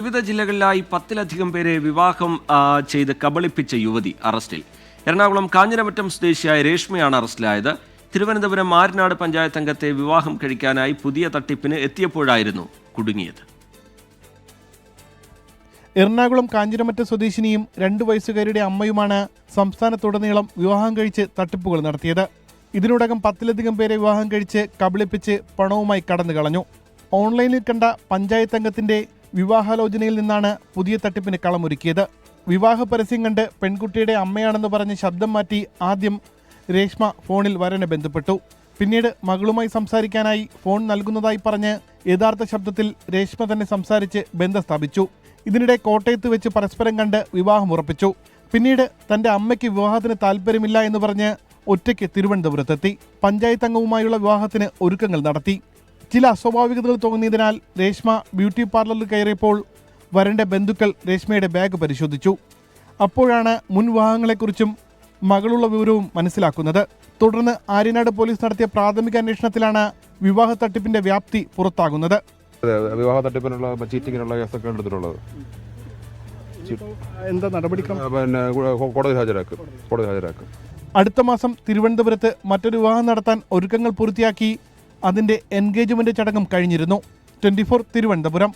വിവിധ ജില്ലകളിലായി 10-ലധികം പേരെ വിവാഹം ചെയ്ത് കബളിപ്പിച്ച യുവതി അറസ്റ്റിൽ. എറണാകുളം കാഞ്ഞിരമറ്റം സ്വദേശിയായ രേഷ്മയാണ് അറസ്റ്റിലായത്. തിരുവനന്തപുരം ആര്യനാട് പഞ്ചായത്ത് അംഗത്തെ വിവാഹം കഴിക്കാനായി പുതിയ തട്ടിപ്പിന് എത്തിയപ്പോഴായിരുന്നു കുടുങ്ങിയത്. എറണാകുളം കാഞ്ഞിരമറ്റം സ്വദേശിനിയും 2 വയസ്സുകാരുടെ അമ്മയുമാണ് സംസ്ഥാനത്തുടനീളം വിവാഹം കഴിച്ച് തട്ടിപ്പുകൾ നടത്തിയത്. ഇതിനോടകം 10-ലധികം പേരെ വിവാഹം കഴിച്ച് കബളിപ്പിച്ച് പണവുമായി കടന്നു കളഞ്ഞു. ഓൺലൈനിൽ കണ്ട പഞ്ചായത്ത് അംഗത്തിന്റെ വിവാഹാലോചനയിൽ നിന്നാണ് പുതിയ തട്ടിപ്പിന് കളമൊരുക്കിയത്. വിവാഹ പരസ്യം കണ്ട് പെൺകുട്ടിയുടെ അമ്മയാണെന്ന് പറഞ്ഞ് ശബ്ദം മാറ്റി ആദ്യം രേഷ്മ ഫോണിൽ വരനെ ബന്ധപ്പെട്ടു. പിന്നീട് മകളുമായി സംസാരിക്കാനായി ഫോൺ നൽകുന്നതായി പറഞ്ഞ് യഥാർത്ഥ ശബ്ദത്തിൽ രേഷ്മ തന്നെ സംസാരിച്ച് ബന്ധം സ്ഥാപിച്ചു. ഇതിനിടെ കോട്ടയത്ത് വെച്ച് പരസ്പരം കണ്ട് വിവാഹം ഉറപ്പിച്ചു. പിന്നീട് തന്റെ അമ്മയ്ക്ക് വിവാഹത്തിന് താല്പര്യമില്ല എന്ന് പറഞ്ഞ് ഒറ്റയ്ക്ക് തിരുവനന്തപുരത്തെത്തി. പഞ്ചായത്ത് അംഗവുമായുള്ള വിവാഹത്തിന് ഒരുക്കങ്ങൾ നടത്തി. ചില അസ്വാഭാവികതകൾ തോന്നിയതിനാൽ രേഷ്മ ബ്യൂട്ടി പാർലറിൽ കയറിയപ്പോൾ വരന്റെ ബന്ധുക്കൾ രേഷ്മയുടെ ബാഗ് പരിശോധിച്ചു. അപ്പോഴാണ് മുൻ വിവാഹങ്ങളെക്കുറിച്ചും മകളുള്ള വിവരവും മനസ്സിലാക്കുന്നത്. തുടർന്ന് ആര്യനാട് പോലീസ് നടത്തിയ പ്രാഥമിക അന്വേഷണത്തിലാണ് വിവാഹ തട്ടിപ്പിന്റെ വ്യാപ്തി പുറത്താകുന്നത്. വിവാഹ തട്ടിപ്പിനുള്ള ചീറ്റിങ്ങിനുള്ള കേസൊക്കെ എടുത്തിട്ടുള്ളത്. എന്താ നടപടിക്രമം? പിന്നെ കോടതി ഹാജരാക്കും. അടുത്ത മാസം തിരുവനന്തപുരത്ത് മറ്റൊരു വിവാഹം നടത്താൻ ഒരുക്കങ്ങൾ പൂർത്തിയാക്കി. അതിന്റെ എൻഗേജ്മെന്റ് ചടങ്ങും കഴിഞ്ഞിരുന്നു. 24 തിരുവനന്തപുരം.